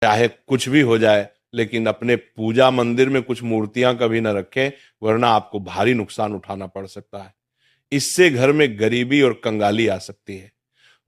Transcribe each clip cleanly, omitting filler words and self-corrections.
चाहे कुछ भी हो जाए, लेकिन अपने पूजा मंदिर में कुछ मूर्तियां कभी न रखें, वरना आपको भारी नुकसान उठाना पड़ सकता है। इससे घर में गरीबी और कंगाली आ सकती है।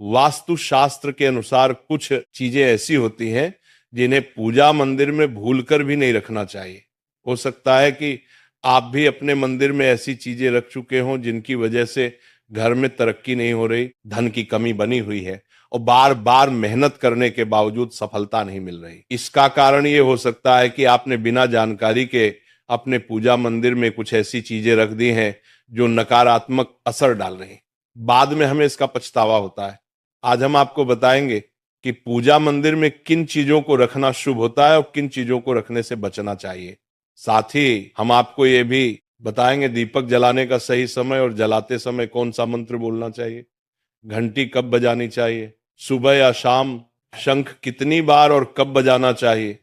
वास्तु शास्त्र के अनुसार कुछ चीजें ऐसी होती हैं जिन्हें पूजा मंदिर में भूलकर भी नहीं रखना चाहिए। हो सकता है कि आप भी अपने मंदिर में ऐसी चीजें रख चुके हों जिनकी वजह से घर में तरक्की नहीं हो रही, धन की कमी बनी हुई है और बार बार मेहनत करने के बावजूद सफलता नहीं मिल रही। इसका कारण ये हो सकता है कि आपने बिना जानकारी के अपने पूजा मंदिर में कुछ ऐसी चीजें रख दी हैं जो नकारात्मक असर डाल रही हैं। बाद में हमें इसका पछतावा होता है। आज हम आपको बताएंगे कि पूजा मंदिर में किन चीजों को रखना शुभ होता है और किन चीजों को रखने से बचना चाहिए। साथ ही हम आपको ये भी बताएंगे दीपक जलाने का सही समय और जलाते समय कौन सा मंत्र बोलना चाहिए, घंटी कब बजानी चाहिए, सुबह या शाम शंख कितनी बार और कब बजाना चाहिए,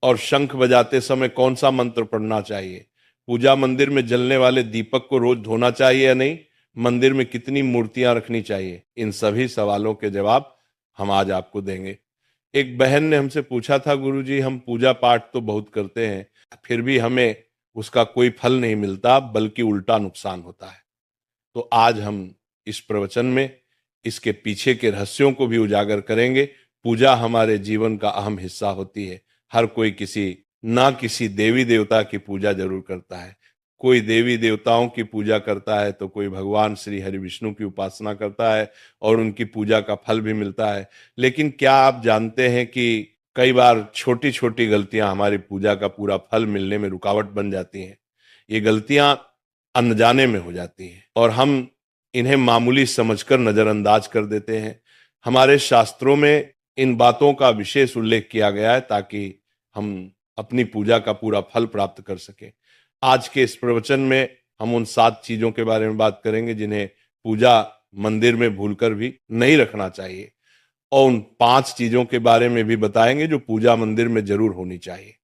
और शंख बजाते समय कौन सा मंत्र पढ़ना चाहिए, पूजा मंदिर में जलने वाले दीपक को रोज धोना चाहिए या नहीं, मंदिर में कितनी मूर्तियां रखनी चाहिए। इन सभी सवालों के जवाब हम आज आपको देंगे। एक बहन ने हमसे पूछा था, गुरुजी हम पूजा पाठ तो बहुत करते हैं, फिर भी हमें उसका कोई फल नहीं मिलता, बल्कि उल्टा नुकसान होता है। तो आज हम इस प्रवचन में इसके पीछे के रहस्यों को भी उजागर करेंगे। पूजा हमारे जीवन का अहम हिस्सा होती है। हर कोई किसी ना किसी देवी देवता की पूजा जरूर करता है। कोई देवी देवताओं की पूजा करता है तो कोई भगवान श्री हरि विष्णु की उपासना करता है और उनकी पूजा का फल भी मिलता है। लेकिन क्या आप जानते हैं कि कई बार छोटी छोटी गलतियां हमारी पूजा का पूरा फल मिलने में रुकावट बन जाती हैं। ये गलतियां अनजाने में हो जाती हैं और हम इन्हें मामूली समझकर नजरअंदाज कर देते हैं। हमारे शास्त्रों में इन बातों का विशेष उल्लेख किया गया है ताकि हम अपनी पूजा का पूरा फल प्राप्त कर सकें। आज के इस प्रवचन में हम उन 7 चीजों के बारे में बात करेंगे जिन्हें पूजा मंदिर में भूलकर भी नहीं रखना चाहिए, और उन 5 चीजों के बारे में भी बताएंगे जो पूजा मंदिर में जरूर होनी चाहिए।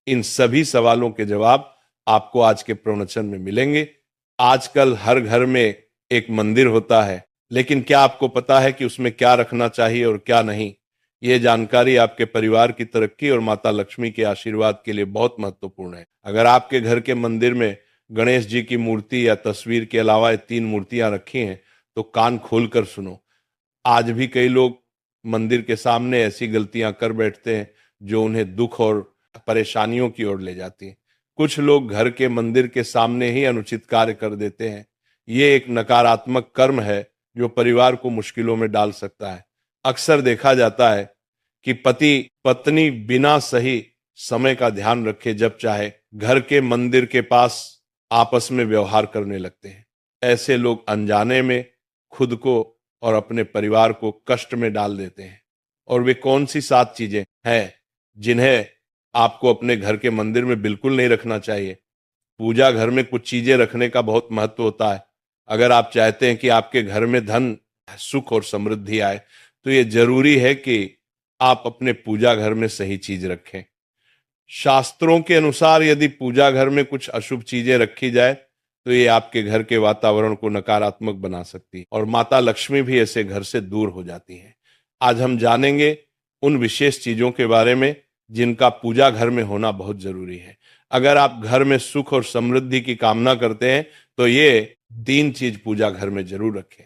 इन सभी सवालों के जवाब आपको आज के प्रवचन में मिलेंगे। आजकल हर घर में एक मंदिर होता है, लेकिन क्या आपको पता है कि उसमें क्या रखना चाहिए और क्या नहीं? ये जानकारी आपके परिवार की तरक्की और माता लक्ष्मी के आशीर्वाद के लिए बहुत महत्वपूर्ण है। अगर आपके घर के मंदिर में गणेश जी की मूर्ति या तस्वीर के अलावा 3 मूर्तियां रखी हैं, तो कान खोलकर सुनो। आज भी कई लोग मंदिर के सामने ऐसी गलतियां कर बैठते हैं जो उन्हें दुख और परेशानियों की ओर ले जाती हैं। कुछ लोग घर के मंदिर के सामने ही अनुचित कार्य कर देते हैं। ये एक नकारात्मक कर्म है जो परिवार को मुश्किलों में डाल सकता है। अक्सर देखा जाता है कि पति पत्नी बिना सही समय का ध्यान रखे जब चाहे घर के मंदिर के पास आपस में व्यवहार करने लगते हैं। ऐसे लोग अनजाने में खुद को और अपने परिवार को कष्ट में डाल देते हैं। और वे कौन सी 7 चीजें हैं जिन्हें आपको अपने घर के मंदिर में बिल्कुल नहीं रखना चाहिए? पूजा घर में कुछ चीजें रखने का बहुत महत्व होता है। अगर आप चाहते हैं कि आपके घर में धन, सुख और समृद्धि आए, तो ये जरूरी है कि आप अपने पूजा घर में सही चीज रखें। शास्त्रों के अनुसार यदि पूजा घर में कुछ अशुभ चीजें रखी जाए तो ये आपके घर के वातावरण को नकारात्मक बना सकती है और माता लक्ष्मी भी ऐसे घर से दूर हो जाती हैं। आज हम जानेंगे उन विशेष चीजों के बारे में जिनका पूजा घर में होना बहुत जरूरी है। अगर आप घर में सुख और समृद्धि की कामना करते हैं तो ये 3 चीज पूजा घर में जरूर रखें।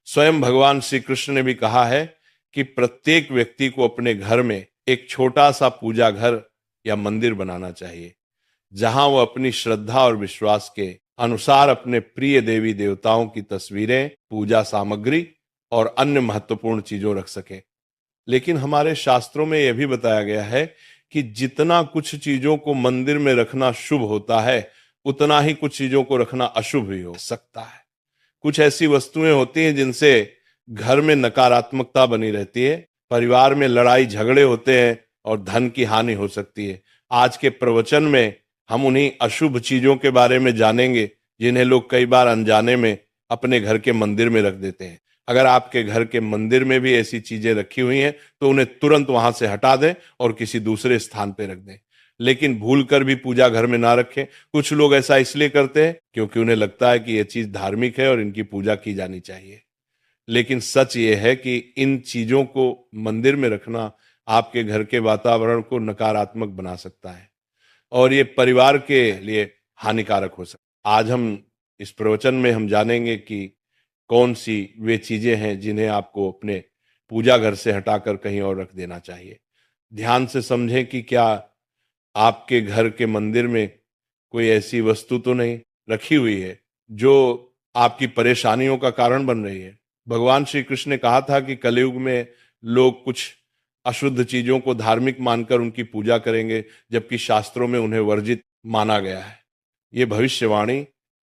स्वयं भगवान श्री कृष्ण ने भी कहा है कि प्रत्येक व्यक्ति को अपने घर में एक छोटा सा पूजा घर या मंदिर बनाना चाहिए, जहां वो अपनी श्रद्धा और विश्वास के अनुसार अपने प्रिय देवी देवताओं की तस्वीरें, पूजा सामग्री और अन्य महत्वपूर्ण चीजों रख सके। लेकिन हमारे शास्त्रों में यह भी बताया गया है कि जितना कुछ चीजों को मंदिर में रखना शुभ होता है, उतना ही कुछ चीजों को रखना अशुभ भी हो सकता है। कुछ ऐसी वस्तुएं होती हैं जिनसे घर में नकारात्मकता बनी रहती है, परिवार में लड़ाई झगड़े होते हैं और धन की हानि हो सकती है। आज के प्रवचन में हम उन्हीं अशुभ चीजों के बारे में जानेंगे जिन्हें लोग कई बार अनजाने में अपने घर के मंदिर में रख देते हैं। अगर आपके घर के मंदिर में भी ऐसी चीजें रखी हुई हैं तो उन्हें तुरंत वहां से हटा दें और किसी दूसरे स्थान पर रख दें। लेकिन भूल कर भी पूजा घर में ना रखें। कुछ लोग ऐसा इसलिए करते हैं क्योंकि उन्हें लगता है कि यह चीज धार्मिक है और इनकी पूजा की जानी चाहिए। लेकिन सच ये है कि इन चीजों को मंदिर में रखना आपके घर के वातावरण को नकारात्मक बना सकता है और ये परिवार के लिए हानिकारक हो सकता है। आज हम इस प्रवचन में हम जानेंगे कि कौन सी वे चीजें हैं जिन्हें आपको अपने पूजा घर से हटाकर कहीं और रख देना चाहिए। ध्यान से समझें कि क्या आपके घर के मंदिर में कोई ऐसी वस्तु तो नहीं रखी हुई है जो आपकी परेशानियों का कारण बन रही है। भगवान श्री कृष्ण ने कहा था कि कलयुग में लोग कुछ अशुद्ध चीजों को धार्मिक मानकर उनकी पूजा करेंगे, जबकि शास्त्रों में उन्हें वर्जित माना गया है। ये भविष्यवाणी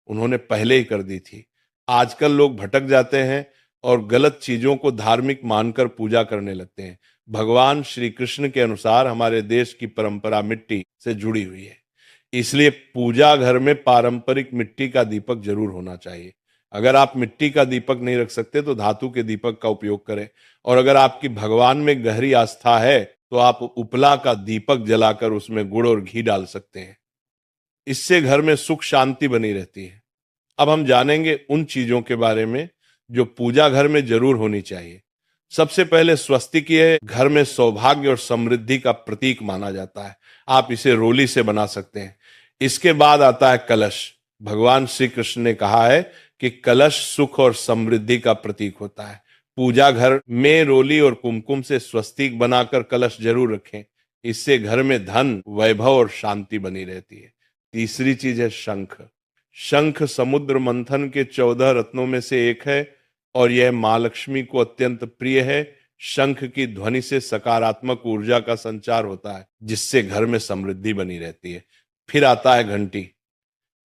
उन्होंने पहले ही कर दी थी। आजकल लोग भटक जाते हैं और गलत चीजों को धार्मिक मानकर पूजा करने लगते हैं। भगवान श्री कृष्ण के अनुसार हमारे देश की परंपरा मिट्टी से जुड़ी हुई है, इसलिए पूजा घर में पारंपरिक मिट्टी का दीपक जरूर होना चाहिए। अगर आप मिट्टी का दीपक नहीं रख सकते तो धातु के दीपक का उपयोग करें, और अगर आपकी भगवान में गहरी आस्था है तो आप उपला का दीपक जलाकर उसमें गुड़ और घी डाल सकते हैं। इससे घर में सुख शांति बनी रहती है। अब हम जानेंगे उन चीजों के बारे में जो पूजा घर में जरूर होनी चाहिए। सबसे पहले स्वस्तिक ये घर में सौभाग्य और समृद्धि का प्रतीक माना जाता है। आप इसे रोली से बना सकते हैं। इसके बाद आता है कलश। भगवान श्री कृष्ण ने कहा है कि कलश सुख और समृद्धि का प्रतीक होता है। पूजा घर में रोली और कुमकुम से स्वस्तिक बनाकर कलश जरूर रखें। इससे घर में धन, वैभव और शांति बनी रहती है। तीसरी चीज है शंख। शंख समुद्र मंथन के 14 रत्नों में से एक है और यह मां लक्ष्मी को अत्यंत प्रिय है। शंख की ध्वनि से सकारात्मक ऊर्जा का संचार होता है, जिससे घर में समृद्धि बनी रहती है। फिर आता है घंटी।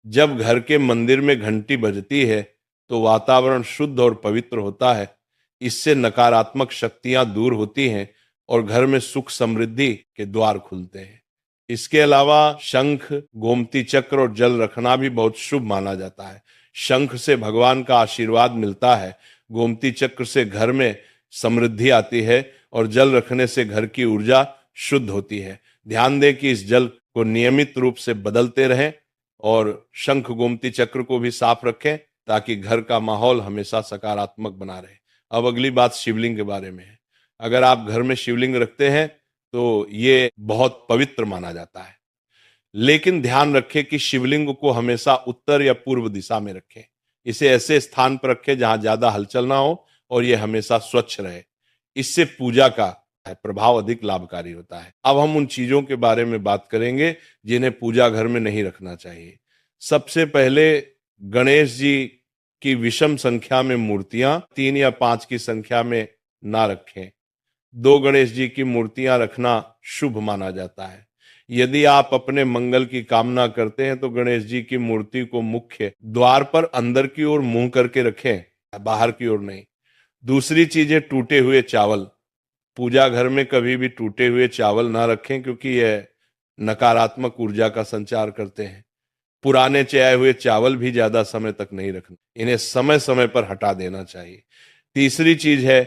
जब घर के मंदिर में घंटी बजती है तो वातावरण शुद्ध और पवित्र होता है। इससे नकारात्मक शक्तियां दूर होती हैं और घर में सुख समृद्धि के द्वार खुलते हैं। इसके अलावा शंख, गोमती चक्र और जल रखना भी बहुत शुभ माना जाता है। शंख से भगवान का आशीर्वाद मिलता है, गोमती चक्र से घर में समृद्धि आती है और जल रखने से घर की ऊर्जा शुद्ध होती है। ध्यान दें कि इस जल को नियमित रूप से बदलते रहें और शंख गोमती चक्र को भी साफ रखें ताकि घर का माहौल हमेशा सकारात्मक बना रहे। अब अगली बात शिवलिंग के बारे में है। अगर आप घर में शिवलिंग रखते हैं तो ये बहुत पवित्र माना जाता है, लेकिन ध्यान रखें कि शिवलिंग को हमेशा उत्तर या पूर्व दिशा में रखें। इसे ऐसे स्थान पर रखें जहां ज्यादा हलचल ना हो और यह हमेशा स्वच्छ रहे। इससे पूजा का प्रभाव अधिक लाभकारी होता है। अब हम उन चीजों के बारे में बात करेंगे जिन्हें पूजा घर में नहीं रखना चाहिए। सबसे पहले गणेश जी की विषम संख्या में मूर्तियां 3 या 5 की संख्या में ना रखें। 2 गणेश जी की मूर्तियां रखना शुभ माना जाता है। यदि आप अपने मंगल की कामना करते हैं तो गणेश जी की मूर्ति को मुख्य द्वार पर अंदर की ओर मुंह करके रखें, बाहर की ओर नहीं। दूसरी चीज है टूटे हुए चावल। पूजा घर में कभी भी टूटे हुए चावल ना रखें क्योंकि यह नकारात्मक ऊर्जा का संचार करते हैं। पुराने चयाए हुए चावल भी ज्यादा समय तक नहीं रखना, इन्हें समय समय पर हटा देना चाहिए। तीसरी चीज है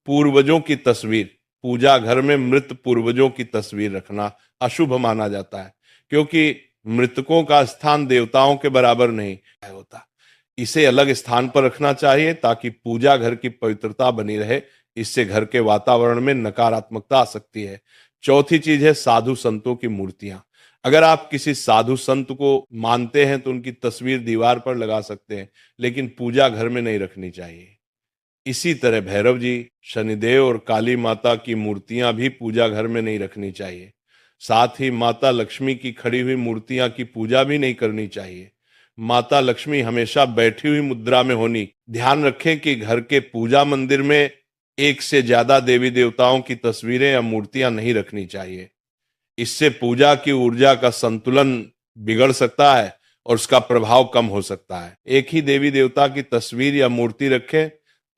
पूर्वजों की तस्वीर। पूजा घर में मृत पूर्वजों की तस्वीर रखना अशुभ माना जाता है क्योंकि मृतकों का स्थान देवताओं के बराबर नहीं होता। इसे अलग स्थान पर रखना चाहिए ताकि पूजा घर की पवित्रता बनी रहे। इससे घर के वातावरण में नकारात्मकता आ सकती है। चौथी चीज है साधु संतों की मूर्तियां। अगर आप किसी साधु संत को मानते हैं तो उनकी तस्वीर दीवार पर लगा सकते हैं, लेकिन पूजा घर में नहीं रखनी चाहिए। इसी तरह भैरव जी, शनिदेव और काली माता की मूर्तियां भी पूजा घर में नहीं रखनी चाहिए। साथ ही माता लक्ष्मी की खड़ी हुई मूर्तियां की पूजा भी नहीं करनी चाहिए। माता लक्ष्मी हमेशा बैठी हुई मुद्रा में होनी। ध्यान रखें कि घर के पूजा मंदिर में एक से ज्यादा देवी देवताओं की तस्वीरें या मूर्तियां नहीं रखनी चाहिए। इससे पूजा की ऊर्जा का संतुलन बिगड़ सकता है और उसका प्रभाव कम हो सकता है। एक ही देवी देवता की तस्वीर या मूर्ति रखें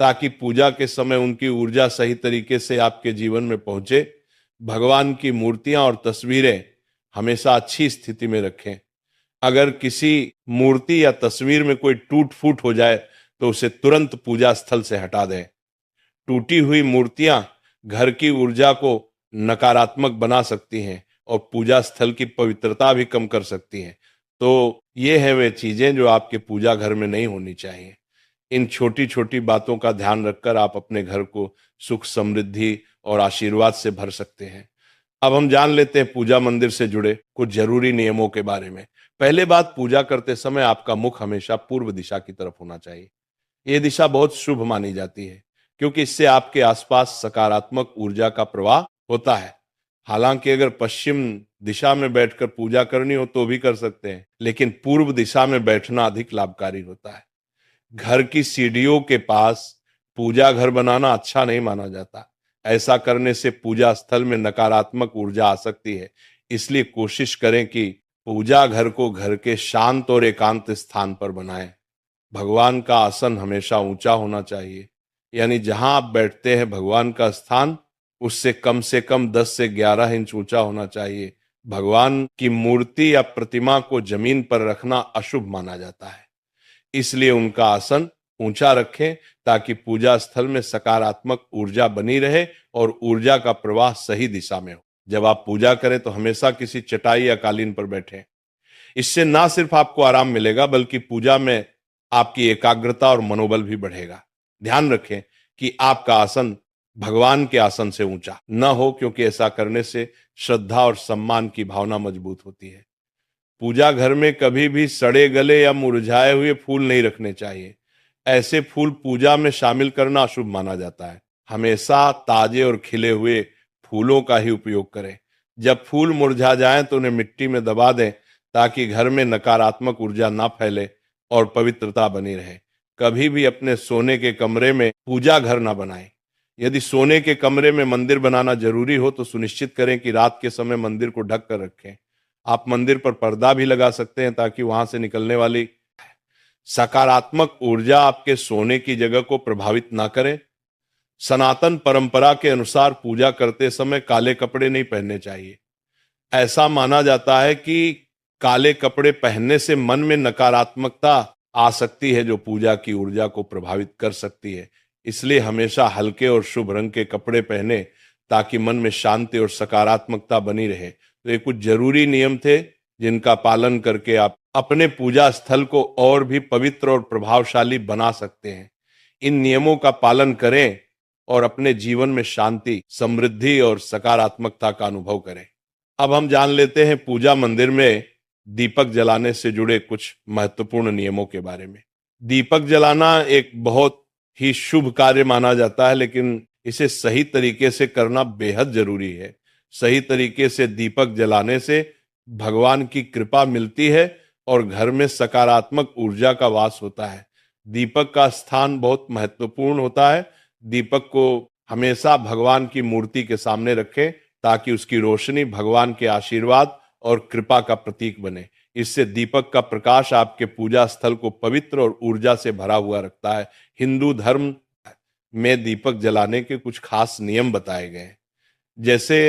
ताकि पूजा के समय उनकी ऊर्जा सही तरीके से आपके जीवन में पहुंचे। भगवान की मूर्तियां और तस्वीरें हमेशा अच्छी स्थिति में रखें। अगर किसी मूर्ति या तस्वीर में कोई टूट फूट हो जाए तो उसे तुरंत पूजा स्थल से हटा दें। टूटी हुई मूर्तियां घर की ऊर्जा को नकारात्मक बना सकती हैं और पूजा स्थल की पवित्रता भी कम कर सकती हैं। तो ये है वे चीजें जो आपके पूजा घर में नहीं होनी चाहिए। इन छोटी छोटी बातों का ध्यान रखकर आप अपने घर को सुख, समृद्धि और आशीर्वाद से भर सकते हैं। अब हम जान लेते हैं पूजा मंदिर से जुड़े कुछ जरूरी नियमों के बारे में। पहले बात, पूजा करते समय आपका मुख हमेशा पूर्व दिशा की तरफ होना चाहिए। ये दिशा बहुत शुभ मानी जाती है क्योंकि इससे आपके आसपास सकारात्मक ऊर्जा का प्रवाह होता है। हालांकि अगर पश्चिम दिशा में बैठकर पूजा करनी हो तो भी कर सकते हैं, लेकिन पूर्व दिशा में बैठना अधिक लाभकारी होता है। घर की सीढ़ियों के पास पूजा घर बनाना अच्छा नहीं माना जाता। ऐसा करने से पूजा स्थल में नकारात्मक ऊर्जा आ सकती है। इसलिए कोशिश करें कि पूजा घर को घर के शांत और एकांत स्थान पर बनाएं। भगवान का आसन हमेशा ऊंचा होना चाहिए, यानी जहां आप बैठते हैं भगवान का स्थान उससे कम 10 से 11 इंच ऊंचा होना चाहिए। भगवान की मूर्ति या प्रतिमा को जमीन पर रखना अशुभ माना जाता है, इसलिए उनका आसन ऊंचा रखें ताकि पूजा स्थल में सकारात्मक ऊर्जा बनी रहे और ऊर्जा का प्रवाह सही दिशा में हो। जब आप पूजा करें तो हमेशा किसी चटाई या कालीन पर बैठें। इससे ना सिर्फ आपको आराम मिलेगा बल्कि पूजा में आपकी एकाग्रता और मनोबल भी बढ़ेगा। ध्यान रखें कि आपका आसन भगवान के आसन से ऊंचा न हो, क्योंकि ऐसा करने से श्रद्धा और सम्मान की भावना मजबूत होती है। पूजा घर में कभी भी सड़े गले या मुरझाए हुए फूल नहीं रखने चाहिए। ऐसे फूल पूजा में शामिल करना अशुभ माना जाता है। हमेशा ताजे और खिले हुए फूलों का ही उपयोग करें। जब फूल मुरझा जाएं तो उन्हें मिट्टी में दबा दें ताकि घर में नकारात्मक ऊर्जा ना फैले और पवित्रता बनी रहे। कभी भी अपने सोने के कमरे में पूजा घर ना बनाएं। यदि सोने के कमरे में मंदिर बनाना जरूरी हो तो सुनिश्चित करें कि रात के समय मंदिर को ढक कर रखें। आप मंदिर पर पर्दा भी लगा सकते हैं ताकि वहां से निकलने वाली सकारात्मक ऊर्जा आपके सोने की जगह को प्रभावित ना करे। सनातन परंपरा के अनुसार पूजा करते समय काले कपड़े नहीं पहनने चाहिए। ऐसा माना जाता है कि काले कपड़े पहनने से मन में नकारात्मकता आ सकती है जो पूजा की ऊर्जा को प्रभावित कर सकती है। इसलिए हमेशा हल्के और शुभ रंग के कपड़े पहने ताकि मन में शांति और सकारात्मकता बनी रहे। तो ये कुछ जरूरी नियम थे जिनका पालन करके आप अपने पूजा स्थल को और भी पवित्र और प्रभावशाली बना सकते हैं। इन नियमों का पालन करें और अपने जीवन में शांति, समृद्धि और सकारात्मकता का अनुभव करें। अब हम जान लेते हैं पूजा मंदिर में दीपक जलाने से जुड़े कुछ महत्वपूर्ण नियमों के बारे में। दीपक जलाना एक बहुत ही शुभ कार्य माना जाता है, लेकिन इसे सही तरीके से करना बेहद जरूरी है। सही तरीके से दीपक जलाने से भगवान की कृपा मिलती है और घर में सकारात्मक ऊर्जा का वास होता है। दीपक का स्थान बहुत महत्वपूर्ण होता है। दीपक को हमेशा भगवान की मूर्ति के सामने रखें ताकि उसकी रोशनी भगवान के आशीर्वाद और कृपा का प्रतीक बने। इससे दीपक का प्रकाश आपके पूजा स्थल को पवित्र और ऊर्जा से भरा हुआ रखता है। हिंदू धर्म में दीपक जलाने के कुछ खास नियम बताए गए हैं। जैसे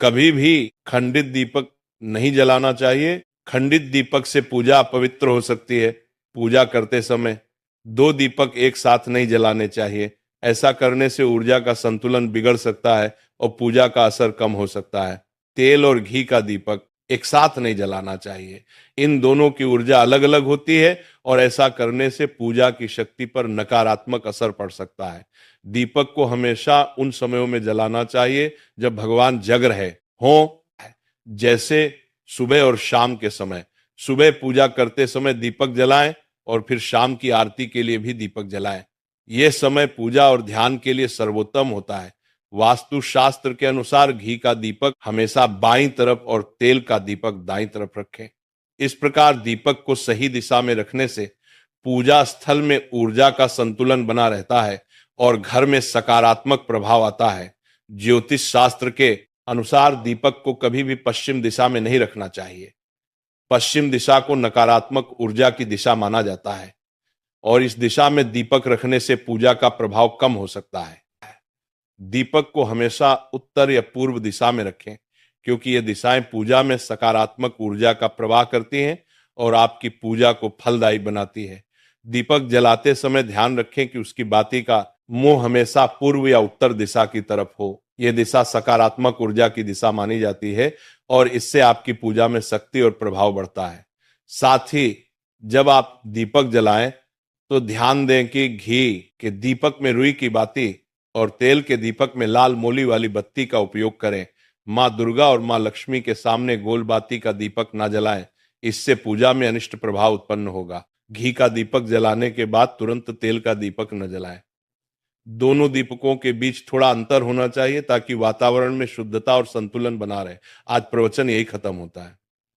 कभी भी खंडित दीपक नहीं जलाना चाहिए। खंडित दीपक से पूजा अपवित्र हो सकती है। पूजा करते समय 2 दीपक एक साथ नहीं जलाने चाहिए। ऐसा करने से ऊर्जा का संतुलन बिगड़ सकता है और पूजा का असर कम हो सकता है। तेल और घी का दीपक एक साथ नहीं जलाना चाहिए। इन दोनों की ऊर्जा अलग अलग होती है और ऐसा करने से पूजा की शक्ति पर नकारात्मक असर पड़ सकता है। दीपक को हमेशा उन समयों में जलाना चाहिए जब भगवान जग रहे हों, जैसे सुबह और शाम के समय। सुबह पूजा करते समय दीपक जलाएं और फिर शाम की आरती के लिए भी दीपक जलाएं। यह समय पूजा और ध्यान के लिए सर्वोत्तम होता है। वास्तु शास्त्र के अनुसार घी का दीपक हमेशा बाईं तरफ और तेल का दीपक दाईं तरफ रखें। इस प्रकार दीपक को सही दिशा में रखने से पूजा स्थल में ऊर्जा का संतुलन बना रहता है और घर में सकारात्मक प्रभाव आता है। ज्योतिष शास्त्र के अनुसार दीपक को कभी भी पश्चिम दिशा में नहीं रखना चाहिए। पश्चिम दिशा को नकारात्मक ऊर्जा की दिशा माना जाता है और इस दिशा में दीपक रखने से पूजा का प्रभाव कम हो सकता है। दीपक को हमेशा उत्तर या पूर्व दिशा में रखें क्योंकि ये दिशाएं पूजा में सकारात्मक ऊर्जा का प्रवाह करती हैं और आपकी पूजा को फलदायी बनाती है। दीपक जलाते समय ध्यान रखें कि उसकी बाती का मुंह हमेशा पूर्व या उत्तर दिशा की तरफ हो। यह दिशा सकारात्मक ऊर्जा की दिशा मानी जाती है और इससे आपकी पूजा में शक्ति और प्रभाव बढ़ता है। साथ ही जब आप दीपक जलाएं तो ध्यान दें कि घी के दीपक में रुई की बाती और तेल के दीपक में लाल मोली वाली बत्ती का उपयोग करें। माँ दुर्गा और माँ लक्ष्मी के सामने गोल बाती का दीपक ना जलाएं, इससे पूजा में अनिष्ट प्रभाव उत्पन्न होगा। घी का दीपक जलाने के बाद तुरंत तेल का दीपक न जलाएं। दोनों दीपकों के बीच थोड़ा अंतर होना चाहिए ताकि वातावरण में शुद्धता और संतुलन बना रहे। आज प्रवचन यही खत्म होता है।